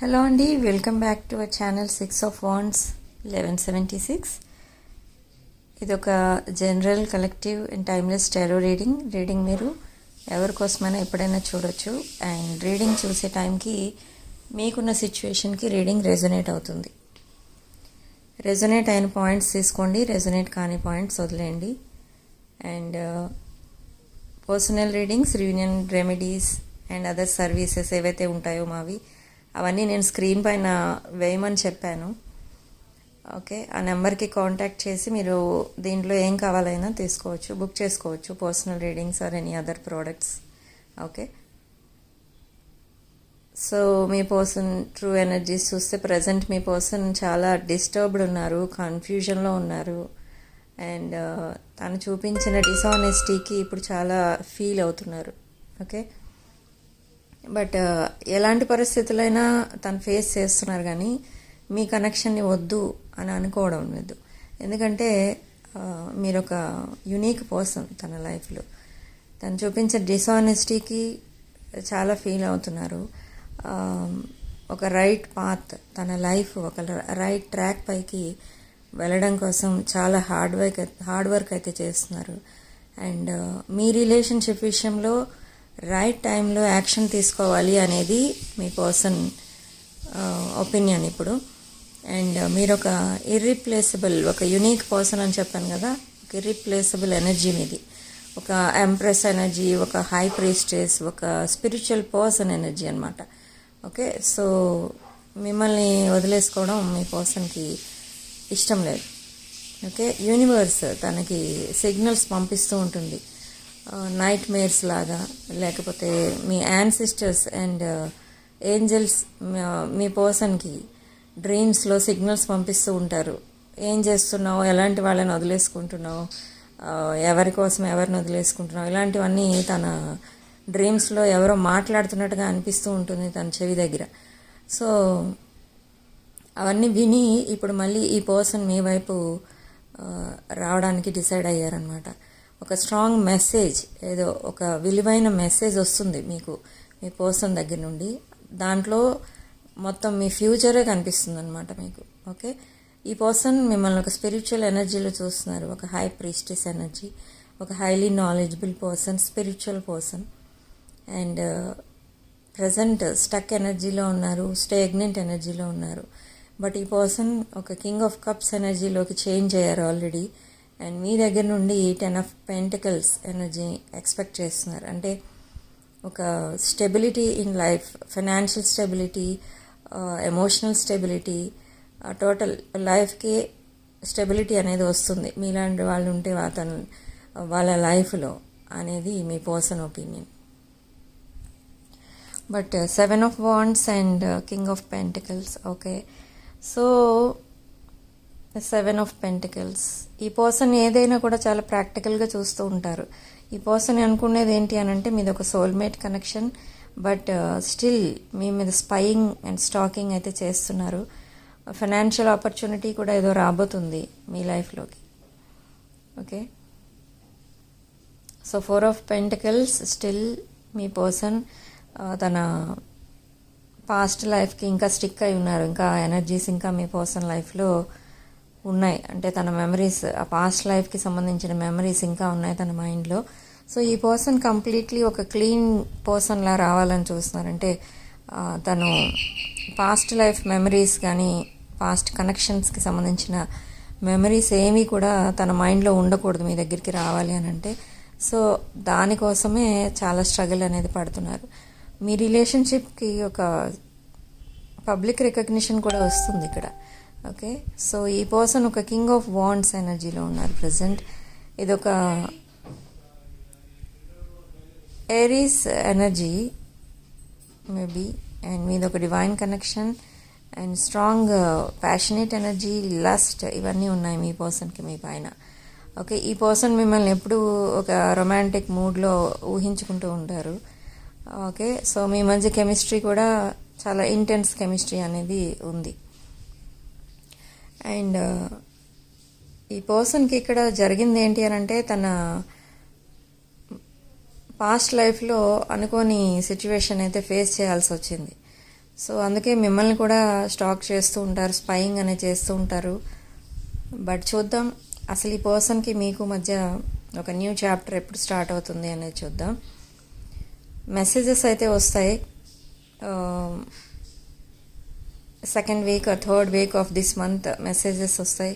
Hello అండి, welcome back to our channel 6 of Wands 1176. ఇది ఒక general collective and timeless tarot reading మీరు ఎవరి కోసమైనా ఎప్పుడైనా చూడొచ్చు. అండ్ రీడింగ్ చూసే టైంకి మీకున్న సిచ్యువేషన్కి రీడింగ్ రెజొనేట్ అవుతుంది. రెజొనేట్ అయిన పాయింట్స్ తీసుకోండి, రెజొనేట్ కాని పాయింట్స్ వదిలేయండి. And personal readings, reunion remedies and other services ఏవైతే ఉంటాయో మావి అవన్నీ నేను స్క్రీన్ పైన వేయమని చెప్పాను. ఓకే, ఆ నెంబర్కి కాంటాక్ట్ చేసి మీరు దీంట్లో ఏం కావాలైనా తీసుకోవచ్చు, బుక్ చేసుకోవచ్చు, personal readings or any other products. Okay, so me person true energies చూస్తే ప్రజెంట్ మీ పర్సన్ చాలా డిస్టర్బ్డ్ ఉన్నారు, కన్ఫ్యూజన్లో ఉన్నారు. అండ్ తను చూపించిన డిసానెస్టీకి ఇప్పుడు చాలా ఫీల్ అవుతున్నారు. ఓకే, బట్ ఎలాంటి పరిస్థితులైనా తను ఫేస్ చేస్తున్నారు, కానీ మీ కనెక్షన్ని వద్దు అని అనుకోవడం లేదు. ఎందుకంటే మీరు ఒక యునీక్ పర్సన్ తన లైఫ్లో. తను చూపించే డిసానెస్టీకి చాలా ఫీల్ అవుతున్నారు. ఒక రైట్ పాత్, తన లైఫ్ ఒక రైట్ ట్రాక్ పైకి వెళ్ళడం కోసం చాలా హార్డ్ వర్క్ అయితే చేస్తున్నారు. అండ్ మీ రిలేషన్షిప్ విషయంలో రైట్ టైంలో యాక్షన్ తీసుకోవాలి అనేది మీ పర్సన్ ఒపీనియన్ ఇప్పుడు. అండ్ మీరు ఒక ఇర్రిప్లేసబుల్, ఒక యునీక్ పర్సన్ అని చెప్పాను కదా, ఒక ఇర్రిప్లేసబుల్ ఎనర్జీ మీది. ఒక ఎంప్రెస్ ఎనర్జీ, ఒక హై ప్రీస్టెస్, ఒక స్పిరిచువల్ పర్సన్ ఎనర్జీ అనమాట. ఓకే, సో మిమ్మల్ని వదిలేసుకోవడం మీ పర్సన్కి ఇష్టం లేదు. ఓకే, యూనివర్స్ తనకి సిగ్నల్స్ పంపిస్తూ ఉంటుంది, నైట్ మేర్స్ లాగా, లేకపోతే మీ యాన్సిస్టర్స్ అండ్ ఏంజల్స్ మీ పర్సన్కి డ్రీమ్స్లో సిగ్నల్స్ పంపిస్తూ ఉంటారు. ఏం చేస్తున్నావు, ఎలాంటి వాళ్ళని వదిలేసుకుంటున్నావు, ఎవరి కోసం ఎవరిని వదిలేసుకుంటున్నావు, ఇలాంటివన్నీ తన డ్రీమ్స్లో ఎవరో మాట్లాడుతున్నట్టుగా అనిపిస్తూ ఉంటుంది తన చెవి దగ్గర. సో అవన్నీ విని ఇప్పుడు మళ్ళీ ఈ పర్సన్ మీ వైపు రావడానికి డిసైడ్ అయ్యారనమాట. ఒక స్ట్రాంగ్ మెసేజ్, ఏదో ఒక విలువైన మెసేజ్ వస్తుంది మీకు మీ పర్సన్ దగ్గర నుండి. దాంట్లో మొత్తం మీ ఫ్యూచరే కనిపిస్తుంది అనమాట మీకు. ఓకే, ఈ పర్సన్ మిమ్మల్ని ఒక స్పిరిచువల్ ఎనర్జీలో చూస్తున్నారు, ఒక హై ప్రీస్టెస్ ఎనర్జీ, ఒక highly knowledgeable person, spiritual person. And present stuck ఎనర్జీలో ఉన్నారు, స్టేగ్నెంట్ ఎనర్జీలో ఉన్నారు. బట్ ఈ పర్సన్ ఒక కింగ్ ఆఫ్ కప్స్ ఎనర్జీలోకి చేంజ్ అయ్యారు ఆల్రెడీ. అండ్ మీ దగ్గర నుండి 10 of Pentacles ఎనర్జీ ఎక్స్పెక్ట్ చేస్తున్నారు. అంటే ఒక stability in life, financial stability, emotional stability, total లైఫ్కి స్టెబిలిటీ అనేది వస్తుంది మీలాంటి వాళ్ళు ఉంటే వాళ్ళ లైఫ్లో అనేది మీ person opinion. But 7 of Wands and king of pentacles. Okay, so 7 of Pentacles. ఈ పర్సన్ ఏదైనా కూడా చాలా ప్రాక్టికల్గా చూస్తూ ఉంటారు. ఈ పర్సన్ అనుకునేది ఏంటి అని అంటే మీది ఒక సోల్మేట్ కనెక్షన్, బట్ స్టిల్ మీ మీద స్పైయింగ్ అండ్ స్టాకింగ్ అయితే చేస్తున్నారు. ఫైనాన్షియల్ ఆపర్చునిటీ కూడా ఏదో రాబోతుంది మీ లైఫ్లోకి. Okay, so 4 of Pentacles. Still me person తన పాస్ట్ లైఫ్కి ఇంకా స్టిక్ అయి ఉన్నారు. ఇంకా ఎనర్జీస్ ఇంకా మీ పర్సన్ లైఫ్లో ఉన్నాయి. అంటే తన మెమరీస్, ఆ పాస్ట్ లైఫ్కి సంబంధించిన మెమరీస్ ఇంకా ఉన్నాయి తన మైండ్లో. సో ఈ పర్సన్ కంప్లీట్లీ ఒక క్లీన్ పర్సన్లా రావాలని చూస్తున్నారంటే తను పాస్ట్ లైఫ్ మెమరీస్ కానీ పాస్ట్ కనెక్షన్స్కి సంబంధించిన మెమరీస్ ఏమీ కూడా తన మైండ్లో ఉండకూడదు మీ దగ్గరికి రావాలి అని అంటే. సో దానికోసమే చాలా స్ట్రగుల్ అనేది పడుతున్నారు. మీ రిలేషన్షిప్కి ఒక పబ్లిక్ రికగ్నిషన్ కూడా వస్తుంది ఇక్కడ. ఓకే, సో ఈ పర్సన్ ఒక కింగ్ ఆఫ్ వాండ్స్ ఎనర్జీలో ఉన్నారు ప్రజెంట్. ఇది ఒక ఏరీస్ ఎనర్జీ మేబీ. అండ్ మీది ఒక divine connection and strong passionate energy, lust, ఇవన్నీ ఉన్నాయి మీ పర్సన్కి మీ పైన. ఓకే, ఈ పర్సన్ మిమ్మల్ని ఎప్పుడూ ఒక రొమాంటిక్ మూడ్లో ఊహించుకుంటూ ఉంటారు. ఓకే, సో మీ మధ్య కెమిస్ట్రీ కూడా చాలా ఇంటెన్స్ కెమిస్ట్రీ అనేది ఉంది. అండ్ ఈ పర్సన్కి ఇక్కడ జరిగింది ఏంటి అని అంటే తన పాస్ట్ లైఫ్లో అనుకోని సిచ్యువేషన్ అయితే ఫేస్ చేయాల్సి వచ్చింది. సో అందుకే మిమ్మల్ని కూడా స్టాక్ చేస్తూ ఉంటారు, స్పైయింగ్ అనేది చేస్తూ ఉంటారు. బట్ చూద్దాం అసలు ఈ పర్సన్కి మీకు మధ్య ఒక న్యూ చాప్టర్ ఎప్పుడు స్టార్ట్ అవుతుంది అనేది చూద్దాం. మెసేజెస్ అయితే వస్తాయి. Second week third week off this month messages వస్తాయి.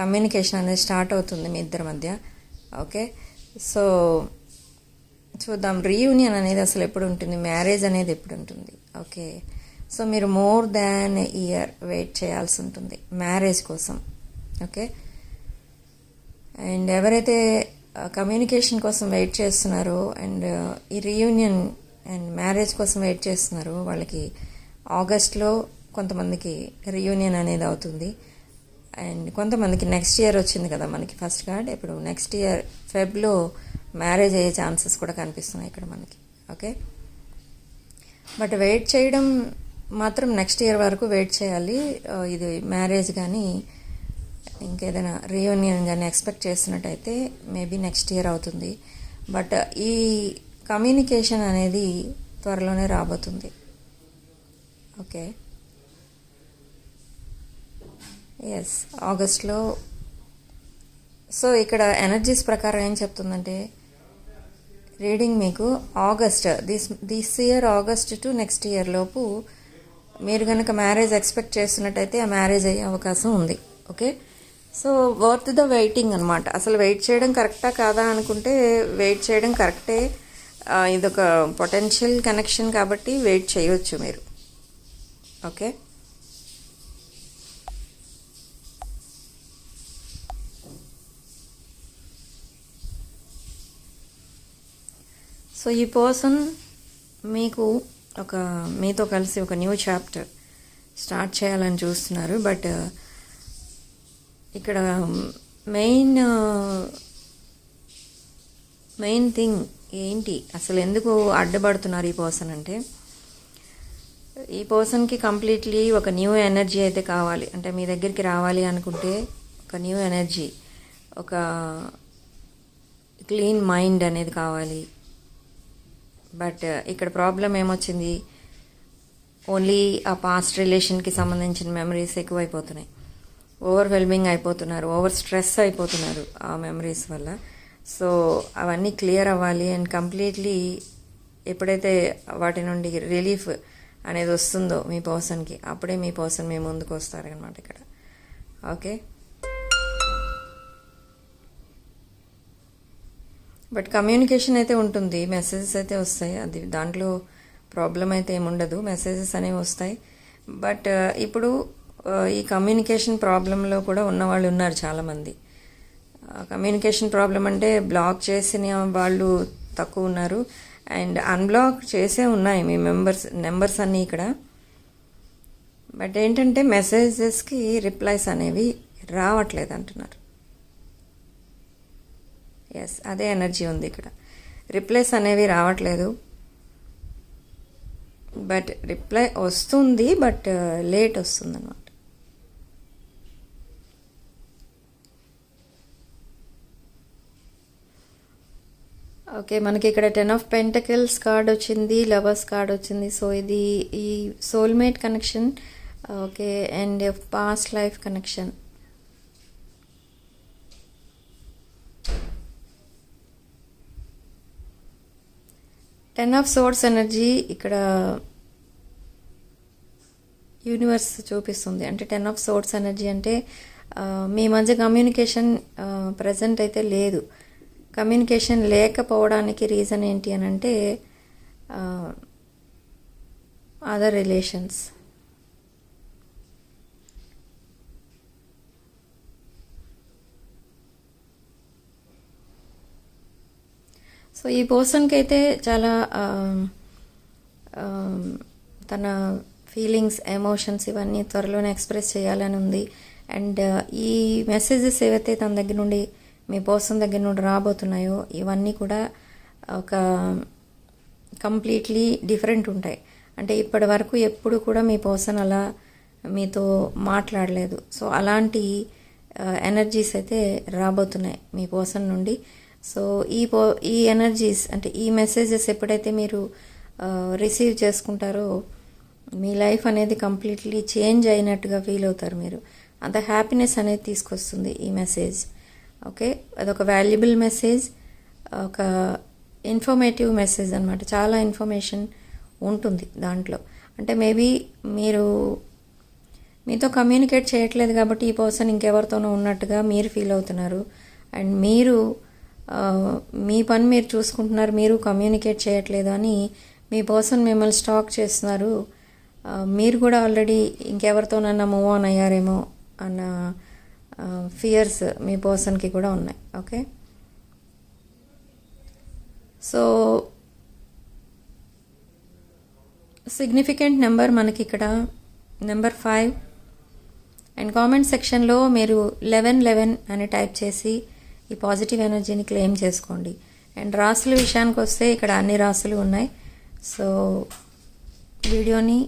కమ్యూనికేషన్ అనేది స్టార్ట్ అవుతుంది మీ ఇద్దరి మధ్య. ఓకే, సో చూద్దాం రీయూనియన్ అనేది అసలు ఎప్పుడు ఉంటుంది, మ్యారేజ్ అనేది ఎప్పుడు ఉంటుంది. ఓకే, సో మీరు మోర్ దాన్ ఇయర్ వెయిట్ చేయాల్సి ఉంటుంది మ్యారేజ్ కోసం. ఓకే, అండ్ ఎవరైతే కమ్యూనికేషన్ కోసం వెయిట్ చేస్తున్నారో అండ్ ఈ రీయూనియన్ అండ్ మ్యారేజ్ కోసం వెయిట్ చేస్తున్నారో వాళ్ళకి ఆగస్ట్లో కొంతమందికి రీయూనియన్ అనేది అవుతుంది. అండ్ కొంతమందికి నెక్స్ట్ ఇయర్ వచ్చింది కదా మనకి ఫస్ట్ కార్డ్, ఇప్పుడు నెక్స్ట్ ఇయర్ ఫెబ్లో మ్యారేజ్ అయ్యే ఛాన్సెస్ కూడా కనిపిస్తున్నాయి ఇక్కడ మనకి. ఓకే, బట్ వెయిట్ చేయడం మాత్రం నెక్స్ట్ ఇయర్ వరకు వెయిట్ చేయాలి. ఇది మ్యారేజ్ కానీ ఇంకేదైనా రీయూనియన్ కానీ ఎక్స్పెక్ట్ చేస్తున్నట్టయితే మేబీ నెక్స్ట్ ఇయర్ అవుతుంది. బట్ ఈ కమ్యూనికేషన్ అనేది త్వరలోనే రాబోతుంది. ఓకే, ఎస్ ఆగస్ట్లో. సో ఇక్కడ ఎనర్జీస్ ప్రకారం ఏం చెప్తుందంటే రీడింగ్ మీకు August this year August to next year లోపు మీరు కనుక మ్యారేజ్ ఎక్స్పెక్ట్ చేస్తున్నట్టయితే ఆ మ్యారేజ్ అయ్యే అవకాశం ఉంది. Okay, so worth the waiting అనమాట. అసలు వెయిట్ చేయడం కరెక్టా కాదా అనుకుంటే వెయిట్ చేయడం కరెక్టే. ఇదొక పొటెన్షియల్ కనెక్షన్ కాబట్టి వెయిట్ చేయవచ్చు మీరు. ఓకే, సో ఈ పర్సన్ మీకు మీతో కలిసి ఒక న్యూ చాప్టర్ స్టార్ట్ చేయాలని చూస్తున్నారు. బట్ ఇక్కడ మెయిన్ థింగ్ ఏంటి, అసలు ఎందుకు అడ్డుపడుతున్నారు ఈ పర్సన్ అంటే, ఈ పర్సన్కి కంప్లీట్లీ ఒక న్యూ ఎనర్జీ అయితే కావాలి. అంటే మీ దగ్గరికి రావాలి అనుకుంటే ఒక న్యూ ఎనర్జీ, ఒక క్లీన్ మైండ్ అనేది కావాలి. బట్ ఇక్కడ ప్రాబ్లం ఏమొచ్చింది, ఓన్లీ ఆ పాస్ట్ రిలేషన్కి సంబంధించిన మెమరీస్ ఎక్కువైపోతున్నాయి. ఓవర్వెల్మింగ్ అయిపోతున్నారు, ఓవర్ స్ట్రెస్ అయిపోతున్నారు ఆ మెమరీస్ వల్ల. సో అవన్నీ క్లియర్ అవ్వాలి అండ్ కంప్లీట్లీ ఎప్పుడైతే వాటి నుండి రిలీఫ్ అనేది వస్తుందో మీ పర్సన్కి, అప్పుడే మీ పర్సన్ మీ ముందుకు వస్తారనమాట ఇక్కడ. ఓకే, బట్ కమ్యూనికేషన్ అయితే ఉంటుంది, మెసేజెస్ అయితే వస్తాయి, అది దాంట్లో ప్రాబ్లం అయితే ఏముండదు, మెసేజెస్ అనేవి వస్తాయి. బట్ ఇప్పుడు ఈ కమ్యూనికేషన్ ప్రాబ్లంలో కూడా ఉన్నవాళ్ళు ఉన్నారు చాలామంది. కమ్యూనికేషన్ ప్రాబ్లం అంటే బ్లాక్ చేసిన వాళ్ళు తక్కువ ఉన్నారు అండ్ అన్బ్లాక్ చేసే ఉన్నాయి మీ నెంబర్స్ అన్నీ ఇక్కడ. బట్ ఏంటంటే మెసేజెస్కి రిప్లైస్ అనేవి రావట్లేదు అంటున్నారు. ఎస్, అదే ఎనర్జీ ఉంది ఇక్కడ. రిప్లైస్ అనేవి రావట్లేదు, బట్ రిప్లై వస్తుంది, బట్ లేట్ వస్తుంది అన్నమాట. ఓకే, మనకి ఇక్కడ 10 of Pentacles కార్డ్ వచ్చింది, లవర్స్ కార్డ్ వచ్చింది. సో ఇది ఈ soulmate connection. Okay, and past life connection. Ten of Swords energy ఇక్కడ యూనివర్స్ చూపిస్తుంది. అంటే 10 of Swords ఎనర్జీ అంటే మీ మధ్య కమ్యూనికేషన్ ప్రజెంట్ అయితే లేదు. కమ్యూనికేషన్ లేకపోవడానికి రీజన్ ఏంటి అని అంటే అదర్ రిలేషన్స్. సో ఈ పర్సన్కి అయితే చాలా తన ఫీలింగ్స్, ఎమోషన్స్ ఇవన్నీ త్వరలోనే ఎక్స్ప్రెస్ చేయాలని ఉంది. అండ్ ఈ మెసేజెస్ ఏవైతే తన దగ్గర నుండి మీ పర్సన్ దగ్గర నుండి రాబోతున్నాయో ఇవన్నీ కూడా ఒక కంప్లీట్లీ డిఫరెంట్ ఉంటాయి. అంటే ఇప్పటి వరకు ఎప్పుడు కూడా మీ పర్సన్ అలా మీతో మాట్లాడలేదు. సో అలాంటి ఎనర్జీస్ అయితే రాబోతున్నాయి మీ పర్సన్ నుండి. సో ఈ ఎనర్జీస్ అంటే ఈ మెసేజెస్ ఎప్పుడైతే మీరు రిసీవ్ చేసుకుంటారో మీ లైఫ్ అనేది కంప్లీట్లీ చేంజ్ అయినట్టుగా ఫీల్ అవుతారు మీరు. అంత హ్యాపీనెస్ అనేది తీసుకొస్తుంది ఈ మెసేజ్. ఓకే, అదొక వాల్యుబుల్ మెసేజ్, ఒక ఇన్ఫర్మేటివ్ మెసేజ్ అనమాట. చాలా ఇన్ఫర్మేషన్ ఉంటుంది దాంట్లో. అంటే మేబీ మీతో కమ్యూనికేట్ చేయట్లేదు కాబట్టి ఈ పర్సన్ ఇంకెవరితోనో ఉన్నట్టుగా మీరు ఫీల్ అవుతున్నారు. అండ్ మీ పని మీరు చూసుకుంటున్నారు, మీరు కమ్యూనికేట్ చేయట్లేదు అని మీ పర్సన్ మిమ్మల్ని స్టాక్ చేస్తున్నారు. మీరు కూడా ఆల్రెడీ ఇంకెవరితోనన్నా మూవ్ ఆన్ అయ్యారేమో అన్న ఫియర్స్ మీ పర్సన్కి కూడా ఉన్నాయి. ఓకే, సో సిగ్నిఫికెంట్ నెంబర్ మనకి ఇక్కడ నెంబర్ 5. అండ్ కామెంట్ సెక్షన్లో మీరు 1111 అని టైప్ చేసి ఈ పాజిటివ్ ఎనర్జీని క్లెయిమ్ చేసుకోండి. అండ్ రాసుల విషయానికి వస్తే ఇక్కడ అన్ని రాసులు ఉన్నాయి. సో వీడియోని